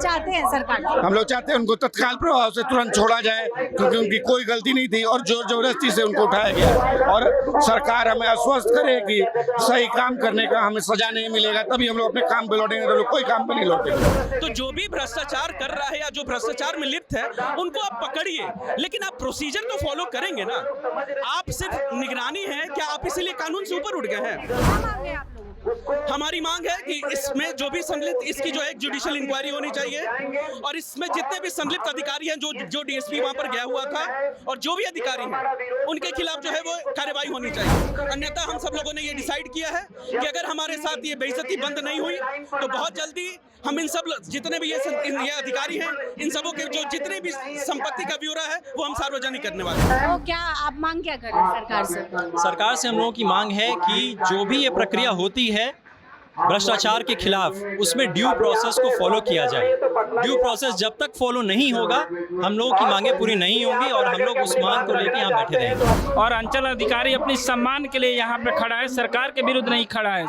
चाहते हैं सरकार से? हम लोग चाहते हैं उनको तत्काल प्रभाव से तुरंत छोड़ा जाए, क्योंकि उनकी कोई गलती नहीं थी और जोर जबरदस्ती से उनको उठाया गया। और सरकार हमें आश्वस्त करे कि सही काम करने का हमें सजा नहीं मिलेगा, तभी हम लोग अपने काम पे लौटेंगे, तो लोग कोई काम पे नहीं लौटेंगे। तो जो भी भ्रष्टाचार कर रहा है या जो भ्रष्टाचार में लिप्त है उनको आप पकड़िए, लेकिन आप प्रोसीजर तो फॉलो करेंगे ना। आप सिर्फ निगरानी है क्या? आप इसीलिए कानून से ऊपर उठ गए हैं। क्या मांगे आप लोग? हमारी मांग है कि इसमें जो भी संलिप्त, इसकी जो एक जुडिशियल इंक्वायरी होनी चाहिए और इसमें जितने भी संलिप्त अधिकारी हैं, जो डीएसपी वहां पर गया हुआ था और जो भी अधिकारी हैं उनके खिलाफ जो है वो कार्रवाई होनी चाहिए। अन्यथा हम सब लोगों ने ये डिसाइड किया है कि अगर हमारे साथ ये बेइज्जती बंद नहीं हुई तो बहुत जल्दी हम इन सब जितने भी ये अधिकारी हैं, इन सबों के जो जितने भी संपत्ति का ब्यौरा है वो हम सार्वजनिक करने वाले हैं। तो क्या आप मांग क्या कर रहे हैं सरकार से? सरकार से हम लोगों की मांग है कि जो भी ये प्रक्रिया होती है भ्रष्टाचार के खिलाफ, उसमें ड्यू प्रोसेस को फॉलो किया जाए। ड्यू प्रोसेस जब तक फॉलो नहीं होगा हम लोगों की मांगें पूरी नहीं होंगी और हम लोग उस मांग को लेकर यहाँ बैठे रहेंगे। और अंचल अधिकारी अपनी सम्मान के लिए यहाँ पे खड़ा है, सरकार के विरुद्ध नहीं खड़ा है।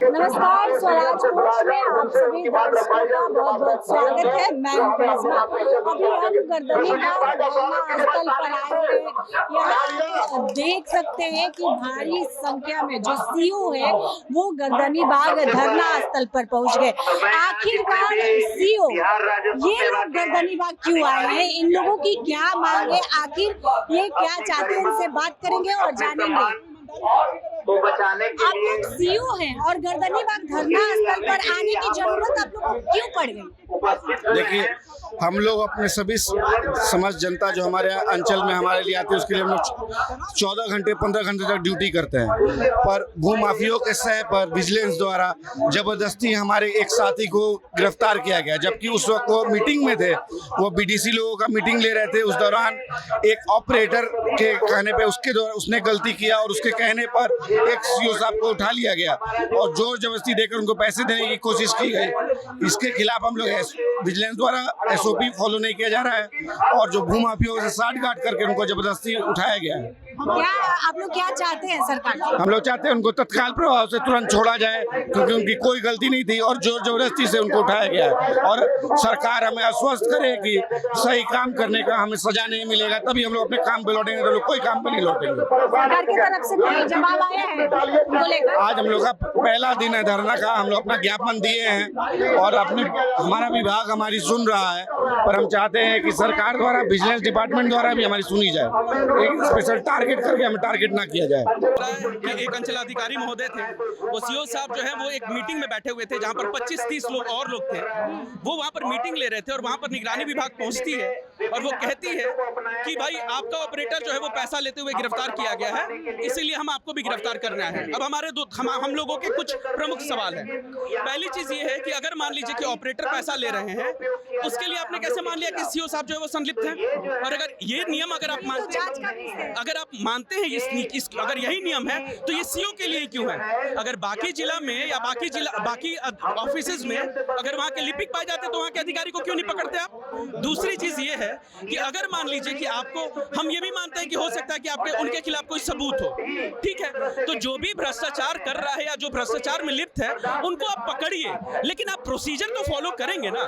नमस्कार, स्वराज पोस्ट में आप सभी दर्शकों का बहुत बहुत स्वागत है। मैं हूं करिश्मा। अभी हम गर्दनीबाग धरना स्थल पर आए हैं। यहाँ देख सकते हैं कि भारी संख्या में जो सीओ है वो गर्दनीबाग धरना स्थल पर पहुंच गए। आखिरकार सीओ ये लोग गर्दनीबाग क्यों आए हैं, इन लोगों की क्या मांग है, आखिर ये क्या चाहते हैं, इनसे बात करेंगे और जानेंगे। आप लोग सीओ हैं और गर्दनीबाग धरना स्थल पर आने की जरूरत आप लोगों को क्यों पड़ गई? देखिए, हम लोग अपने सभी समस्त जनता जो हमारे अंचल में हमारे लिए आती है उसके लिए हम लोग 14 घंटे 15 घंटे तक ड्यूटी करते हैं। पर भूमाफियों के सह पर विजिलेंस द्वारा जबरदस्ती हमारे एक साथी को गिरफ्तार किया गया, जबकि उस वक्त वो मीटिंग में थे। वो बीडीसी लोगों का मीटिंग ले रहे थे। उस दौरान एक ऑपरेटर के कहने पे उसने गलती किया और उसके कहने पर एक सीओ साहब को उठा लिया गया और जोर जबरदस्ती देकर उनको पैसे देने की कोशिश की गई। इसके खिलाफ हम लोग विजिलेंस द्वारा एसओपी फॉलो नहीं किया जा रहा है और जो भूमाफियों से साठगांठ करके उनको जबरदस्ती उठाया गया है। क्या आप लोग क्या चाहते हैं सरकार से? हम लोग चाहते हैं उनको तत्काल प्रभाव से तुरंत छोड़ा जाए, क्योंकि उनकी कोई गलती नहीं थी और जोर जबरदस्ती से उनको उठाया गया है। और सरकार हमें आश्वस्त करे कि सही काम करने का हमें सजा नहीं मिलेगा, तभी हम लोग अपने काम पे लौटेंगे, तो लोग कोई काम पे नहीं लौटेंगे। सरकार की तरफ से कोई जवाब आया है उनको लेकर? आज हम लोग का पहला दिन है धरना का। हम लोग अपना ज्ञापन दिए हैं और हमारा विभाग हमारी सुन रहा है, पर हम चाहते हैं कि सरकार द्वारा, विजिलेंस डिपार्टमेंट द्वारा भी हमारी सुनी जाए। एक स्पेशल टारगेट करके हमें टारगेट ना किया जाए। कि एक अंचल अधिकारी महोदय थे, वो सीओ साहब जो है वो एक मीटिंग में बैठे हुए थे जहां पर 25-30 लोग और लोग थे। वो वहां पर मीटिंग ले रहे थे और वहां पर निगरानी विभाग पहुंचती है और वो कहती है कि भाई आपका ऑपरेटर जो है वो पैसा लेते हुए गिरफ्तार किया गया है, इसीलिए हम आपको भी गिरफ्तार करना है। अब हम लोगों के कुछ प्रमुख सवाल है। पहली चीज ये है कि अगर मान लीजिए कि ऑपरेटर पैसा ले रहे हैं, उसके लिए आपने कैसे मान लिया कि सीओ साहब जो है वो संलिप्त हैं? और अगर ये नियम अगर आप मानते हैं अगर यही नियम है तो ये सीओ के लिए क्यों है? अगर बाकी जिला में या बाकी ऑफिसेज में अगर वहां के लिपिक पाए जाते तो वहां के अधिकारी को क्यों नहीं पकड़ते आप? दूसरी चीज ये है कि अगर मान लीजिए कि आपको, हम ये भी मानते हैं कि हो सकता है कि आपके उनके खिलाफ कोई सबूत हो, ठीक है, तो जो भी भ्रष्टाचार कर रहा है या जो भ्रष्टाचार में लिप्त है उनको आप पकड़िए, लेकिन आप प्रोसीजर तो फॉलो करेंगे ना।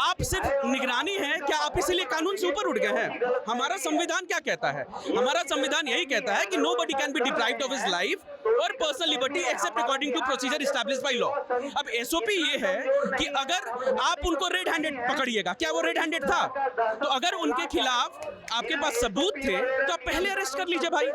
आप सिर्फ निगरानी है क्या? आप इसीलिए कानून से ऊपर उठ गए हैं। हमारा संविधान क्या कहता है? हमारा संविधान यही कहता है कि nobody can be deprived of his life or personal liberty except according to procedure established by law। अब एसओपी ये है कि अगर आप उनको रेड हैंडेड पकड़िएगा, क्या वो रेड हैंडेड था? तो अगर उनके खिलाफ आपके पास सबूत थे तो आप पहले अरेस्ट कर लीजिए भाई,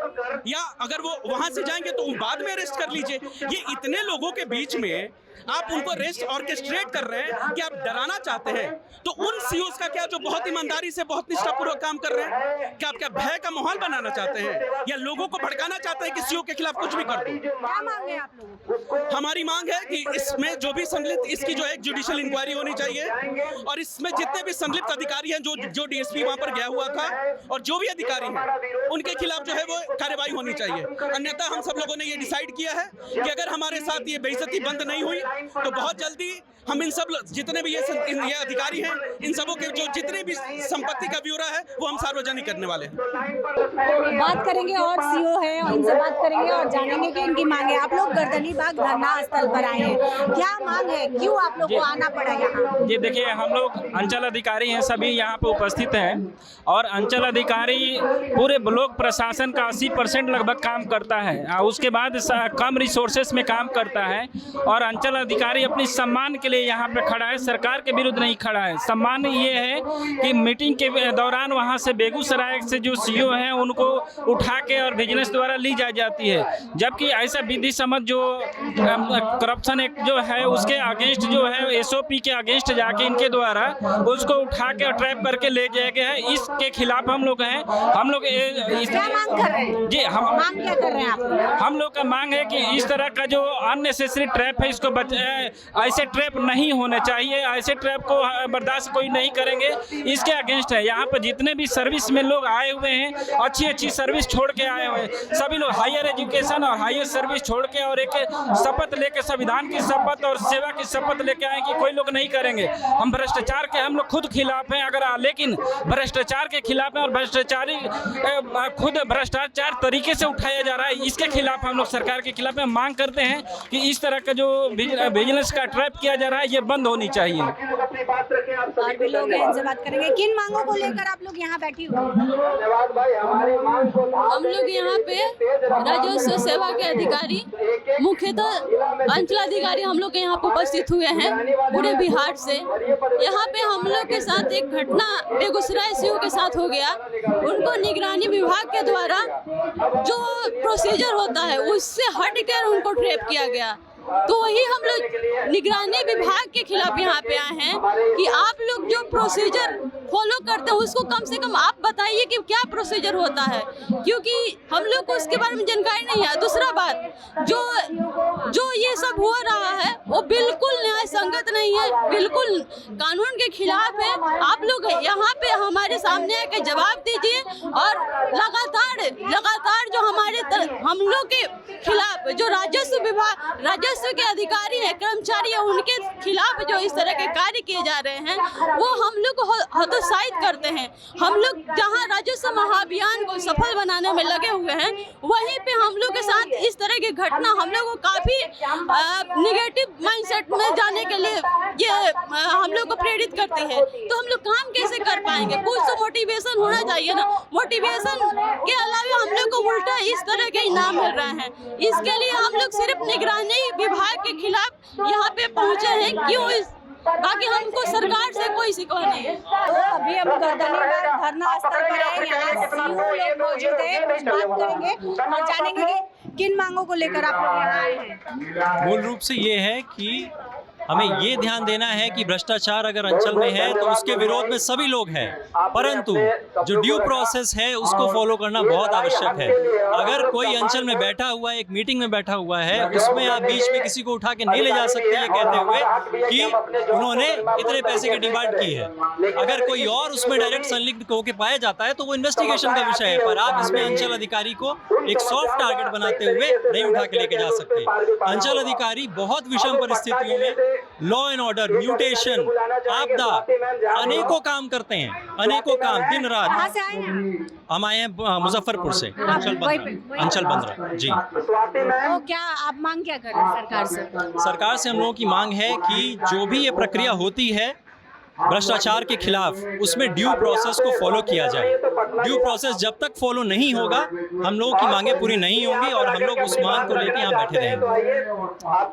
या अगर वो वहां से जाएंगे तो बाद में अरेस्ट कर लीजिए। ये इतने लोगों के बीच में आप उनको अरेस्ट ऑर्केस्ट्रेट कर रहे हैं कि आप डराना चाहते हैं। तो उन सीओस का क्या जो बहुत ईमानदारी से, बहुत निष्ठापूर्वक काम कर रहे हैं, क्या आप क्या भय का माहौल बनाना चाहते हैं या लोगों को भड़काना चाहते हैं कि सीओ के खिलाफ कुछ भी कर दो? क्या मांग है आप लोगों? हमारी मांग है कि इसमें जो भी संलिप्त, इसकी जो एक जुडिशियल इंक्वायरी होनी चाहिए और इसमें जितने भी संलिप्त अधिकारी हैं, जो डीएसपी वहां पर गया हुआ था और जो भी अधिकारी हैं उनके खिलाफ जो है वो कार्रवाई होनी चाहिए। अन्यथा हम सब लोगों ने ये डिसाइड किया है कि अगर हमारे साथ ये बेइज्जती बंद नहीं हुई तो बहुत जल्दी हम इन सब जितने भी ये अधिकारी हैं, इन सबों के जो जितनी भी संपत्ति का ब्यौरा है वो हम सार्वजनिक करने वाले हैं। बात करेंगे और सीओ है, इनसे बात करेंगे और जानेंगे कि इनकी मांग है। आप लोग गर्दनी बाग धरना स्थल पर आए हैं, क्या मांग है, क्यों आप लोग को आना पड़ा यहाँ? ये देखिए, हम लोग अंचल अधिकारी हैं, सभी यहाँ पे उपस्थित हैं और अंचल अधिकारी पूरे ब्लॉक प्रशासन का 80% लगभग काम करता है, उसके बाद कम रिसोर्सेस में काम करता है और अंचल अधिकारी अपनी सम्मान के लिए यहाँ पे खड़ा है, सरकार के विरुद्ध नहीं खड़ा है। सम्मान ये है कि मीटिंग के दौरान वहाँ से बेगूसराय से जो सीओ हैं उनको उठा के और विजिलेंस द्वारा ली जाती है, जबकि ऐसा विधि सम्मत जो करप्शन एक्ट जो है उसके अगेंस्ट जो है एसओपी के अगेंस्ट जाके इनके द्वारा उसको उठा के ट्रैप करके ले जाया गया है। इसके खिलाफ हम लोग हैं। हम लोग क्या मांग कर रहे हैं जी, हम मांग क्या कर रहे हैं आप? हम लोग का मांग है कि इस तरह का जो अननेसेसरी ट्रैप है इसको ऐसे ट्रैप नहीं होने चाहिए, ऐसे ट्रैप को बर्दाश्त कोई नहीं करेंगे, इसके अगेंस्ट है। यहाँ पर जितने भी सर्विस में लोग आए हुए हैं, अच्छी सर्विस छोड़ के आए हुए हैं, सभी लोग हायर एजुकेशन और हायर सर्विस छोड़ के और एक शपथ लेके, संविधान की शपथ और सेवा की शपथ लेके आए कि कोई लोग नहीं करेंगे। हम भ्रष्टाचार के हम लोग खुद खिलाफ हैं, लेकिन भ्रष्टाचार के खिलाफ हैं और भ्रष्टाचारी खुद भ्रष्टाचार तरीके से उठाया जा रहा है, इसके खिलाफ हम लोग सरकार के खिलाफ में मांग करते हैं कि इस तरह का जो बिजनेस का ट्रैप किया जा रहा है ये बंद होनी चाहिए। और भी लोग हैं, इनसे बात करेंगे। किन मांगों को लेकर आप लोग यहाँ बैठी हुए? हम लोग यहाँ पे राजस्व सेवा के अधिकारी, मुख्यतः अंचलाधिकारी हम लोग यहाँ पे उपस्थित हुए हैं पूरे बिहार से। यहाँ पे हम लोग के साथ एक घटना बेगूसराय सीओ के साथ हो गया। उनको निगरानी विभाग के द्वारा जो प्रोसीजर होता है उससे हटकर उनको ट्रैप किया गया। तो वही हम लोग निगरानी विभाग के खिलाफ यहाँ पे आए हैं कि आप लोग जो प्रोसीजर फॉलो करते हैं उसको कम से कम आप बताइए कि क्या प्रोसीजर होता है, क्योंकि हम लोग को उसके बारे में जानकारी नहीं है। दूसरा बात, जो ये सब हो रहा है वो बिल्कुल न्याय संगत नहीं है, बिल्कुल कानून के खिलाफ है। आप लोग यहाँ पे हमारे सामने आके जवाब दीजिए और लगातार जो हम लोग के खिलाफ जो राजस्व के अधिकारी है, कर्मचारी है, उनके खिलाफ जो इस तरह के कार्य किए जा रहे हैं वो हम लोग को हतोत्साहित करते हैं। हम लोग जहां राजस्व महाअभियान को सफल बनाने में लगे हुए हैं, वहीं पे हम लोग के साथ इस तरह की घटना हम लोग को काफी निगेटिव माइंडसेट में जाने के लिए ये हम लोग को प्रेरित करती है। तो हम लोग काम कैसे कर पाएंगे? कुछ तो मोटिवेशन होना चाहिए ना। मोटिवेशन के अलावा हम लोग को उल्टा इस तरह के इनाम मिल रहे हैं। इसके लिए हम लोग सिर्फ निगरानी विभाग के खिलाफ यहाँ पे पहुँचे हैं। क्यों? बाकी हमको सरकार से कोई शिकवा नहीं है। तो अभी हम गर्दनी बाग धरना स्थल पर है, यहाँ सीओ लोग मौजूद है, कुछ बात करेंगे और जानेंगे कि किन मांगों को लेकर आप लोग यहाँ आए हैं। मूल रूप से ये है कि हमें ये ध्यान देना है कि भ्रष्टाचार अगर अंचल में है तो उसके विरोध में सभी लोग हैं, परंतु जो ड्यू प्रोसेस है उसको फॉलो करना बहुत आवश्यक है। अगर कोई अंचल में बैठा हुआ है, एक मीटिंग में बैठा हुआ है, उसमें आप बीच में किसी को उठा के नहीं ले जा सकते ये कहते हुए कि उन्होंने इतने पैसे की डिमांड की है। अगर कोई और उसमें डायरेक्ट संलिग्न होकर पाया जाता है तो वो इन्वेस्टिगेशन का विषय है, पर आप इसमें अंचल अधिकारी को एक सॉफ्ट टारगेट बनाते हुए नहीं उठा के लेके जा सकते। अंचल अधिकारी बहुत विषम परिस्थितियों में लॉ एंड ऑर्डर, म्यूटेशन, आपदा, अनेकों काम करते हैं, अनेकों काम दिन रात। कहाँ से आए हैं? हम आए हैं मुजफ्फरपुर से, अंचल 15 जी। तो क्या आप मांग क्या कर रहे हैं सरकार से? सरकार से हम लोगों की मांग है कि जो भी ये प्रक्रिया होती है भ्रष्टाचार के खिलाफ, उसमें ड्यू प्रोसेस को फॉलो किया जाए। ड्यू प्रोसेस जब तक फॉलो नहीं होगा हम लोगों की मांगें पूरी नहीं होंगी और हम लोग उस मांग को लेकर यहाँ बैठे रहेंगे।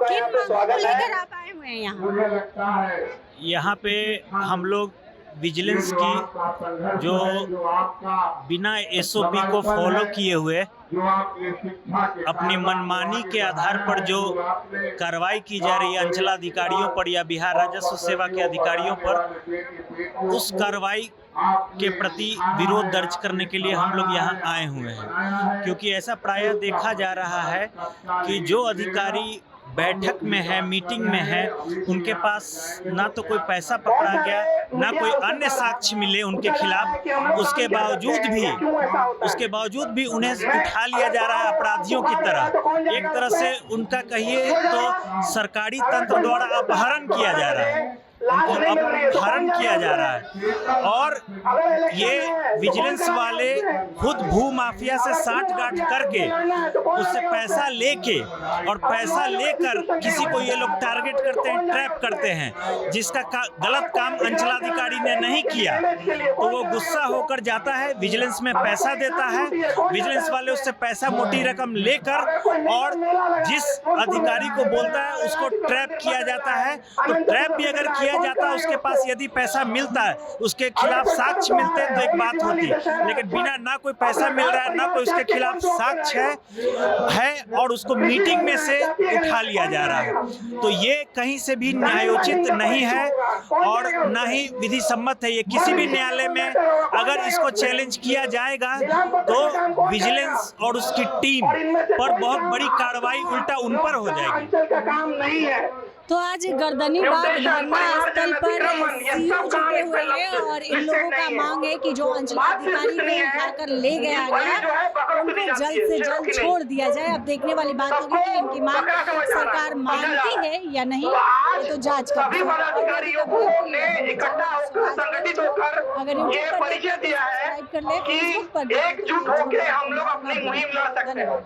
किन मांगों को लेकर आप आए हुए हैं यहाँ? यहाँ पे हम लोग विजिलेंस की जो बिना एसओपी को फॉलो किए हुए अपनी मनमानी के आधार पर जो कार्रवाई की जा रही है अंचलाधिकारियों पर या बिहार राजस्व सेवा के अधिकारियों पर, उस कार्रवाई के प्रति विरोध दर्ज करने के लिए हम लोग यहाँ आए हुए हैं। क्योंकि ऐसा प्रायः देखा जा रहा है कि जो अधिकारी बैठक में है, मीटिंग में है, उनके पास ना तो कोई पैसा पकड़ा गया, ना कोई अन्य साक्ष्य मिले उनके खिलाफ, उसके बावजूद भी उन्हें उठा लिया जा रहा है अपराधियों की तरह। एक तरह से उनका कहिए तो सरकारी तंत्र द्वारा अपहरण किया जा रहा है, उनको अपहरण किया जा रहा है। और ये विजिलेंस वाले खुद भू माफिया से साठगांठ करके उससे पैसा लेके और पैसा लेकर किसी को ये लोग टारगेट करते हैं, ट्रैप करते हैं, जिसका गलत काम अंचलाधिकारी ने नहीं किया तो वो गुस्सा होकर जाता है, विजिलेंस में पैसा देता है, विजिलेंस वाले उससे पैसा मोटी रकम लेकर और जिस अधिकारी को बोलता है उसको ट्रैप किया जाता है। तो ट्रैप भी अगर किया जाता है, उसके पास यदि पैसा मिलता है, उसके खिलाफ साक्ष्य मिलते हैं तो एक बात होती है, लेकिन बिना ना कोई पैसा मिल रहा है, ना कोई उसके खिलाफ साक्ष्य है और उसको मीटिंग में से उठा लिया जा रहा है। तो ये कहीं से भी न्यायोचित नहीं है और ना ही विधि सम्मत है। ये किसी भी न्यायालय में अगर इसको चैलेंज किया जाएगा तो विजिलेंस और उसकी टीम पर बहुत बड़ी कार्रवाई उल्टा उन पर हो जाएगी। तो आज गर्दनीबाग धरना स्थल पर सीओ जुटे हुए हैं और इन लोगों का मांग है कि जो अंचलाधिकारी को उठाकर ले गया गया उनको जल्द से जल्द छोड़ दिया जाए। अब देखने वाली बात होगी कि इनकी मांग सरकार मानती है या नहीं, ये तो जांच का विषय है। अगर यूट्यूब पर सब्सक्राइब कर ले, फेसबुक पर धन्यवाद।